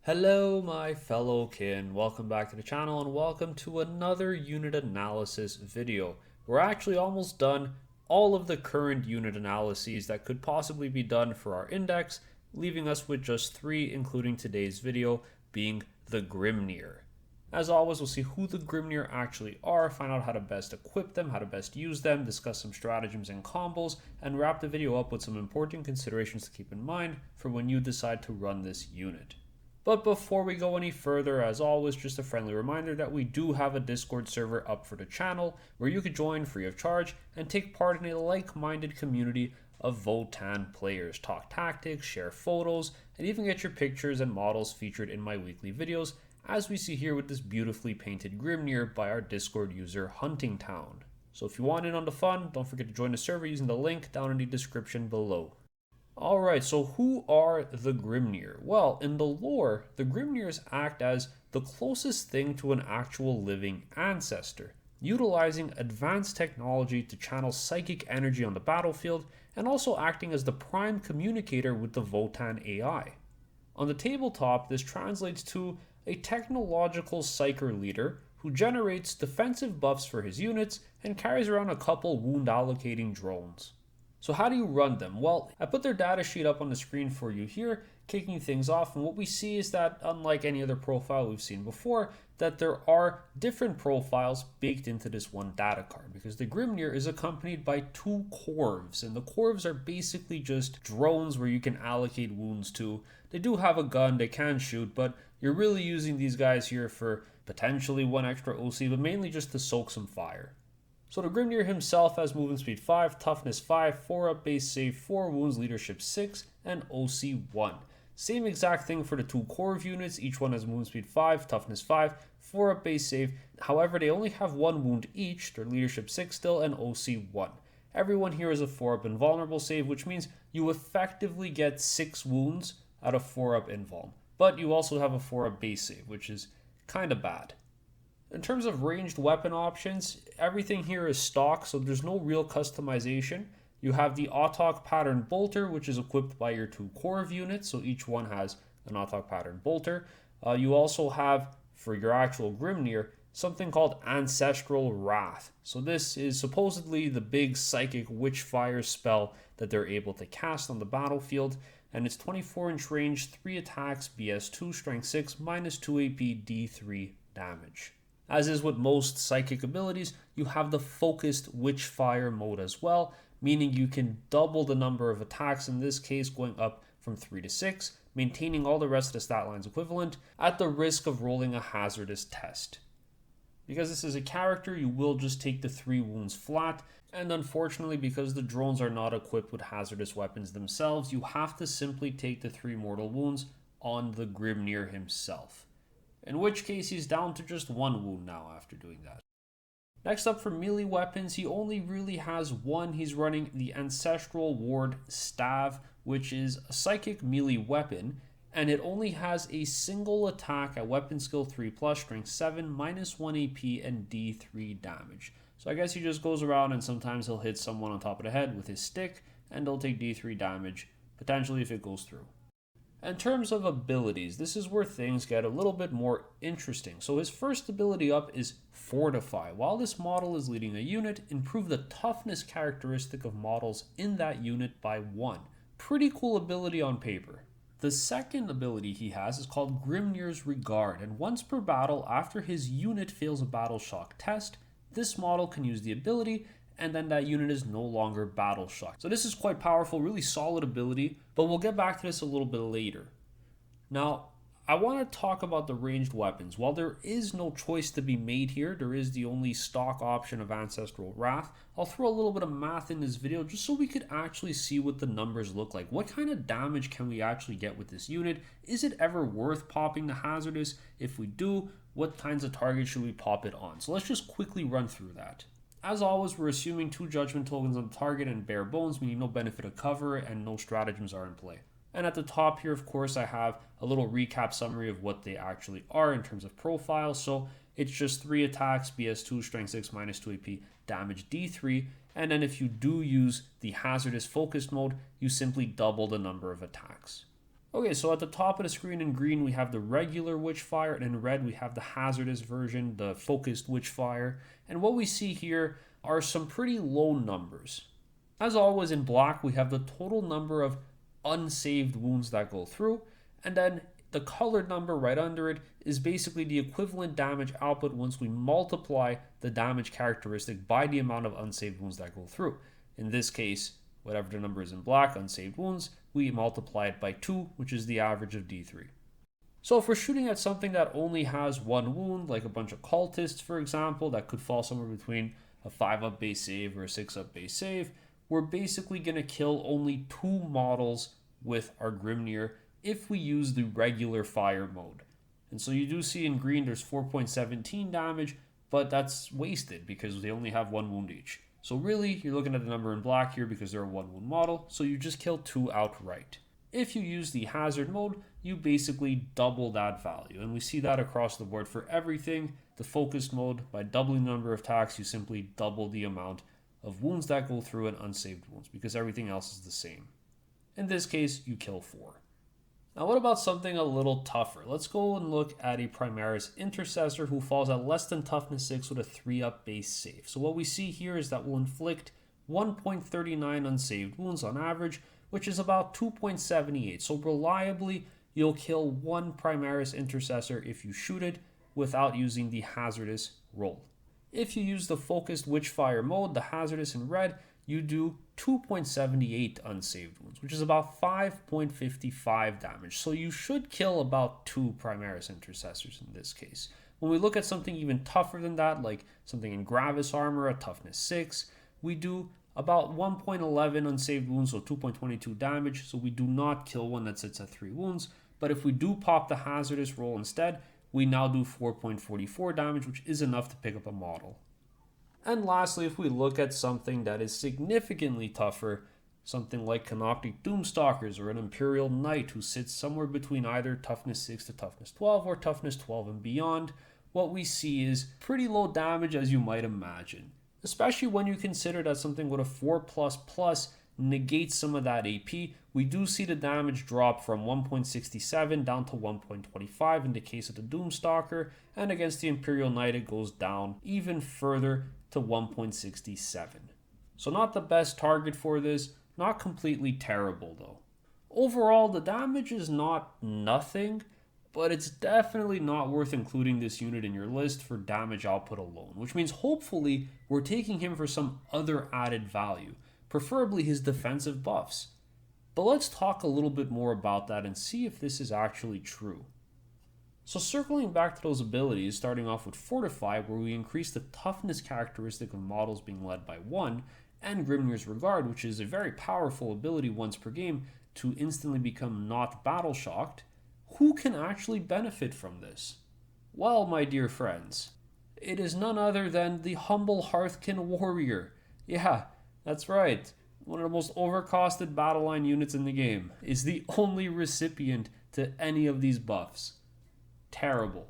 Hello my fellow kin, welcome back to the channel and welcome to another unit analysis video. We're actually almost done all of the current unit analyses that could possibly be done for our index, leaving us with just 3, including today's video being the Grimnyr. As always, we'll see who the Grimnyr actually are, find out how to best equip them, how to best use them, discuss some stratagems and combos, and wrap the video up with some important considerations to keep in mind for when you decide to run this unit. But before we go any further, as always, just a friendly reminder that we do have a Discord server up for the channel where you could join free of charge and take part in a like-minded community of Votann players, talk tactics, share photos, and even get your pictures and models featured in my weekly videos, as we see here with this beautifully painted Grimnyr by our Discord user Huntingtown. So if you want in on the fun, don't forget to join the server using the link down in the description below. Alright, so who are the Grimnyr? Well, in the lore, the Grimnyrs act as the closest thing to an actual living ancestor, utilizing advanced technology to channel psychic energy on the battlefield, and also acting as the prime communicator with the Votann AI. On the tabletop, this translates to a technological psyker leader who generates defensive buffs for his units and carries around a couple wound allocating drones. So how do you run them? Well, I put their data sheet up on the screen for you here, kicking things off, and what we see is that unlike any other profile we've seen before, that there are different profiles baked into this one data card, because the Grimnyr is accompanied by 2 corvs, and the corvs are basically just drones where you can allocate wounds to. They do have a gun, they can shoot, but you're really using these guys here for potentially 1 extra OC, but mainly just to soak some fire. So the Grimnyr himself has movement speed 5, toughness 5, 4 up base save 4, wounds leadership 6, and OC 1. Same exact thing for the 2 Corv units, each one has movement speed 5, toughness 5, 4 up base save. However, they only have 1 wound each, their leadership 6 still, and OC 1. Everyone here is a 4 up invulnerable save, which means you effectively get 6 wounds out of 4 up invuln. But you also have a 4 up base save, which is kind of bad. In terms of ranged weapon options, everything here is stock, so there's no real customization. You have the Autok pattern bolter, which is equipped by your 2 Corv units, so each one has an Autok pattern bolter. You also have, for your actual Grimnyr, something called Ancestral Wrath. So this is supposedly the big psychic witchfire spell that they're able to cast on the battlefield, and it's 24-inch range, 3 attacks, BS2, strength 6, -2 AP, D3 damage. As is with most psychic abilities, you have the focused Witchfire mode as well, meaning you can double the number of attacks, in this case going up from 3 to 6, maintaining all the rest of the stat lines equivalent, at the risk of rolling a hazardous test. Because this is a character, you will just take the 3 wounds flat, and unfortunately because the drones are not equipped with hazardous weapons themselves, you have to simply take the 3 mortal wounds on the Grimnyr himself. In which case he's down to just 1 wound now after doing that. Next up for melee weapons, he only really has 1. He's running the Ancestral Ward Staff, which is a psychic melee weapon, and it only has a single attack at weapon skill 3+, strength 7, -1 AP, and D3 damage. So I guess he just goes around and sometimes he'll hit someone on top of the head with his stick, and they'll take D3 damage, potentially if it goes through. In terms of abilities, this is where things get a little bit more interesting. So his first ability up is Fortify. While this model is leading a unit, improve the toughness characteristic of models in that unit by 1. Pretty cool ability on paper. The second ability he has is called Grimnyr's Regard, and once per battle after his unit fails a battle shock test, this model can use the ability and then that unit is no longer battle shocked. So this is quite powerful, really solid ability, but we'll get back to this a little bit later. Now, I want to talk about the ranged weapons. While there is no choice to be made here, there is the only stock option of Ancestral Wrath. I'll throw a little bit of math in this video just so we could actually see what the numbers look like. What kind of damage can we actually get with this unit? Is it ever worth popping the hazardous? If we do, what kinds of targets should we pop it on? So let's just quickly run through that. As always, we're assuming 2 judgment tokens on the target and bare bones, meaning no benefit of cover and no stratagems are in play. And at the top here, of course, I have a little recap summary of what they actually are in terms of profile. So it's just 3 attacks, BS2, strength 6, -2 AP, damage D3. And then if you do use the hazardous focused mode, you simply double the number of attacks. Okay, so at the top of the screen in green, we have the regular Witchfire, and in red, we have the hazardous version, the focused Witchfire. And what we see here are some pretty low numbers. As always, in black, we have the total number of unsaved wounds that go through, and then the colored number right under it is basically the equivalent damage output once we multiply the damage characteristic by the amount of unsaved wounds that go through. In this case, whatever the number is in black, unsaved wounds, we multiply it by 2, which is the average of D3. So if we're shooting at something that only has one wound, like a bunch of cultists, for example, that could fall somewhere between a 5-up base save or a 6-up base save, we're basically going to kill only 2 models with our Grimnyr if we use the regular fire mode. And so you do see in green there's 4.17 damage, but that's wasted because they only have 1 wound each. So really, you're looking at the number in black here because they're a 1 wound model, so you just kill 2 outright. If you use the hazard mode, you basically double that value, and we see that across the board for everything. The focused mode, by doubling the number of attacks, you simply double the amount of wounds that go through and unsaved wounds because everything else is the same. In this case, you kill 4. Now what about something a little tougher? Let's go and look at a Primaris Intercessor who falls at less than toughness 6 with a 3-up base save. So what we see here is that we'll inflict 1.39 unsaved wounds on average, which is about 2.78. So reliably, you'll kill 1 Primaris Intercessor if you shoot it without using the hazardous roll. If you use the focused Witchfire mode, the hazardous in red, you do 2.78 unsaved wounds, which is about 5.55 damage. So you should kill about 2 Primaris Intercessors in this case. When we look at something even tougher than that, like something in Gravis armor, a toughness 6, we do about 1.11 unsaved wounds, so 2.22 damage. So we do not kill one that sits at 3 wounds. But if we do pop the hazardous roll instead, we now do 4.44 damage, which is enough to pick up a model. And lastly, if we look at something that is significantly tougher, something like Canoptic Doomstalkers or an Imperial Knight who sits somewhere between either toughness 6 to toughness 12 or toughness 12 and beyond, what we see is pretty low damage as you might imagine. Especially when you consider that something with a 4++ negates some of that AP, we do see the damage drop from 1.67 down to 1.25 in the case of the Doomstalker, and against the Imperial Knight it goes down even further to 1.67. So not the best target for this, not completely terrible though. Overall, the damage is not nothing, but it's definitely not worth including this unit in your list for damage output alone, which means hopefully we're taking him for some other added value, preferably his defensive buffs. But let's talk a little bit more about that and see if this is actually true. So circling back to those abilities, starting off with Fortify, where we increase the toughness characteristic of models being led by 1, and Grimnyr's Regard, which is a very powerful ability once per game to instantly become not battle shocked, who can actually benefit from this? Well, my dear friends, it is none other than the humble Hearthkin Warrior. Yeah, that's right. One of the most overcosted battle line units in the game is the only recipient to any of these buffs. Terrible.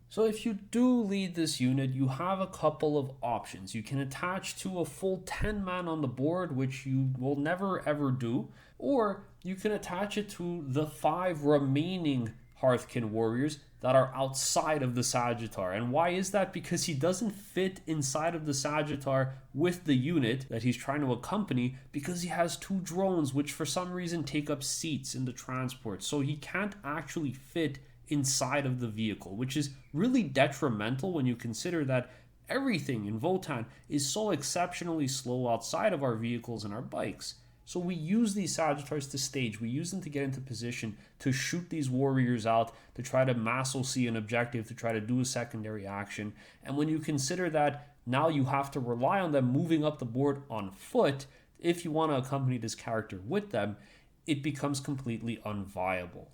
So if you do lead this unit, you have a couple of options. You can attach to a full 10 man on the board, which you will never ever do, or you can attach it to the 5 remaining Hearthkin Warriors that are outside of the Sagittar. And why is that? Because he doesn't fit inside of the Sagittar with the unit that he's trying to accompany, because he has 2 drones which for some reason take up seats in the transport. So he can't actually fit inside of the vehicle, which is really detrimental when you consider that everything in Votann is so exceptionally slow outside of our vehicles and our bikes. So we use these Sagittars to stage, we use them to get into position to shoot these warriors out, to try to mass OC an objective, to try to do a secondary action. And when you consider that now you have to rely on them moving up the board on foot if you want to accompany this character with them, it becomes completely unviable.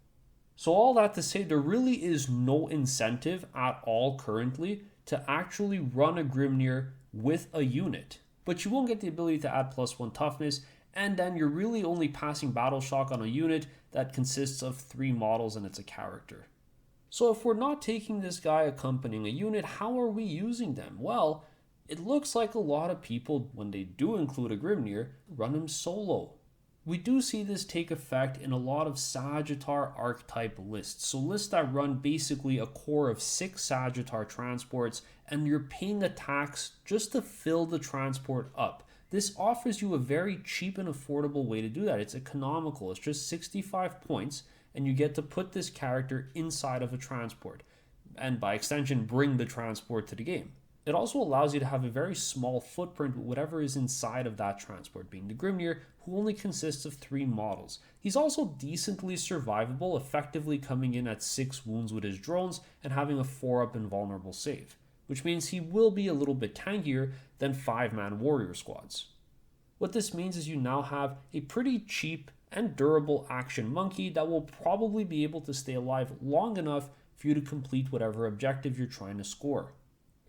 So all that to say, there really is no incentive at all currently to actually run a Grimnyr with a unit. But you won't get the ability to add +1 toughness, and then you're really only passing Battle Shock on a unit that consists of 3 models and it's a character. So if we're not taking this guy accompanying a unit, how are we using them? Well, it looks like a lot of people, when they do include a Grimnyr, run him solo. We do see this take effect in a lot of Sagittar archetype lists. So lists that run basically a core of 6 Sagittar transports, and you're paying a tax just to fill the transport up. This offers you a very cheap and affordable way to do that. It's economical. It's just 65 points, and you get to put this character inside of a transport, and by extension, bring the transport to the game. It also allows you to have a very small footprint with whatever is inside of that transport, being the Grimnyr, who only consists of 3 models. He's also decently survivable, effectively coming in at 6 wounds with his drones and having a 4-up invulnerable save, which means he will be a little bit tankier than 5-man warrior squads. What this means is you now have a pretty cheap and durable action monkey that will probably be able to stay alive long enough for you to complete whatever objective you're trying to score.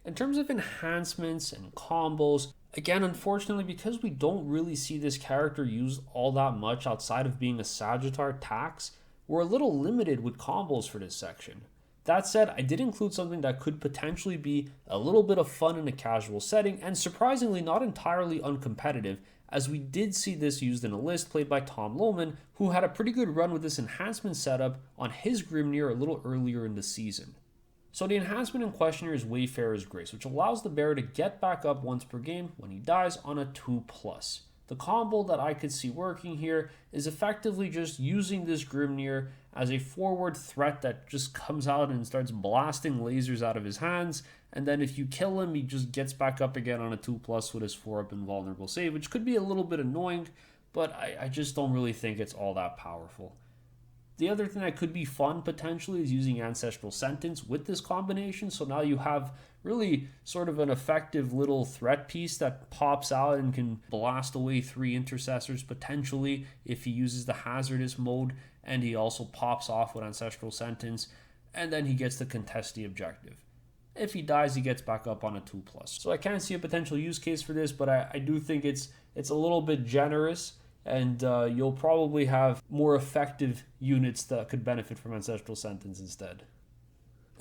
In terms of enhancements and combos, again, unfortunately, because we don't really see this character used all that much outside of being a Sagittar tax, we're a little limited with combos for this section. That said, I did include something that could potentially be a little bit of fun in a casual setting, and surprisingly not entirely uncompetitive, as we did see this used in a list played by Tom Lohman, who had a pretty good run with this enhancement setup on his Grimnyr a little earlier in the season. So the enhancement in question here is Wayfarer's Grace, which allows the bearer to get back up once per game when he dies on a 2+. The combo that I could see working here is effectively just using this Grimnyr as a forward threat that just comes out and starts blasting lasers out of his hands, and then if you kill him, he just gets back up again on a 2+ with his 4-up invulnerable save, which could be a little bit annoying, but I just don't really think it's all that powerful. The other thing that could be fun potentially is using Ancestral Sentence with this combination. So now you have really sort of an effective little threat piece that pops out and can blast away 3 intercessors potentially if he uses the hazardous mode, and he also pops off with Ancestral Sentence, and then he gets to contest the objective. If he dies, he gets back up on a 2+. So I can't see a potential use case for this, but I do think it's a little bit generous, and you'll probably have more effective units that could benefit from Ancestral Sentence instead.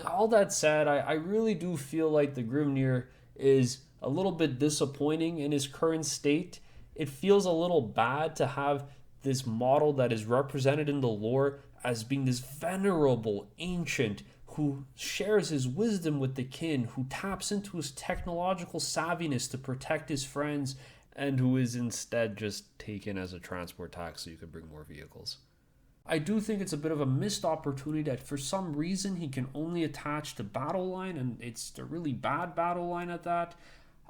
All that said, I really do feel like the Grimnyr is a little bit disappointing in his current state. It feels a little bad to have this model that is represented in the lore as being this venerable ancient who shares his wisdom with the kin, who taps into his technological savviness to protect his friends, and who is instead just taken as a transport tax so you can bring more vehicles. I do think it's a bit of a missed opportunity that for some reason he can only attach to battle line, and it's a really bad battle line at that.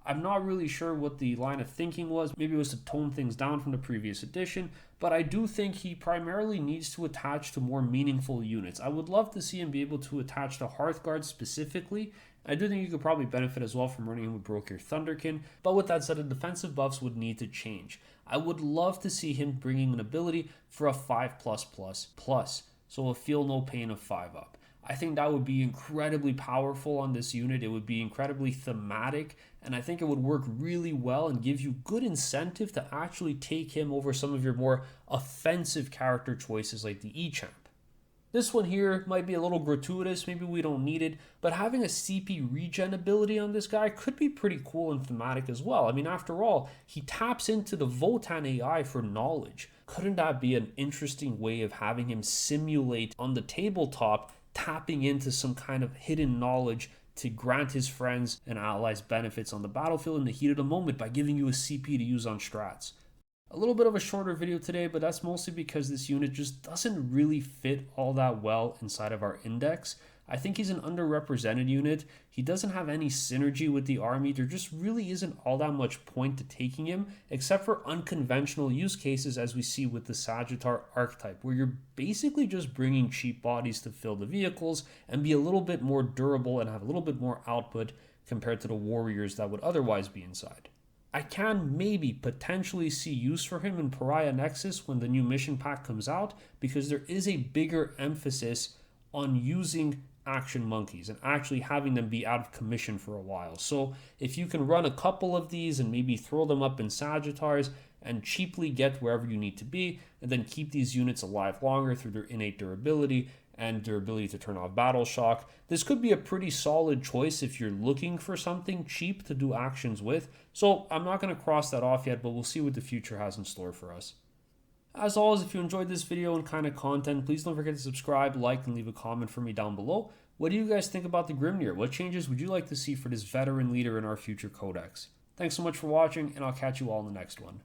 I'm not really sure what the line of thinking was. Maybe it was to tone things down from the previous edition, but I do think he primarily needs to attach to more meaningful units. I would love to see him be able to attach to Hearthguard specifically. I do think you could probably benefit as well from running him with Brokir Thunderkin, but with that said, the defensive buffs would need to change. I would love to see him bringing an ability for a 5+++, so a feel no pain of 5-up. I think that would be incredibly powerful on this unit. It would be incredibly thematic, and I think it would work really well and give you good incentive to actually take him over some of your more offensive character choices like the E-Champ. This one here might be a little gratuitous, maybe we don't need it, but having a CP regen ability on this guy could be pretty cool and thematic as well. I mean, after all, he taps into the Votann AI for knowledge. Couldn't that be an interesting way of having him simulate on the tabletop, tapping into some kind of hidden knowledge to grant his friends and allies benefits on the battlefield in the heat of the moment by giving you a CP to use on strats? A little bit of a shorter video today, but that's mostly because this unit just doesn't really fit all that well inside of our index. I think he's an underrepresented unit. He doesn't have any synergy with the army. There just really isn't all that much point to taking him, except for unconventional use cases as we see with the Sagittar archetype, where you're basically just bringing cheap bodies to fill the vehicles and be a little bit more durable and have a little bit more output compared to the warriors that would otherwise be inside. I can maybe potentially see use for him in Pariah Nexus when the new mission pack comes out, because there is a bigger emphasis on using action monkeys and actually having them be out of commission for a while. So if you can run a couple of these and maybe throw them up in Sagittars and cheaply get wherever you need to be, and then keep these units alive longer through their innate durability and their ability to turn off battle shock, this could be a pretty solid choice if you're looking for something cheap to do actions with. So I'm not going to cross that off yet, but we'll see what the future has in store for us. As always, if you enjoyed this video and kind of content, please don't forget to subscribe, like, and leave a comment for me down below. What do you guys think about the Grimnyr? What changes would you like to see for this veteran leader in our future codex? Thanks so much for watching, and I'll catch you all in the next one.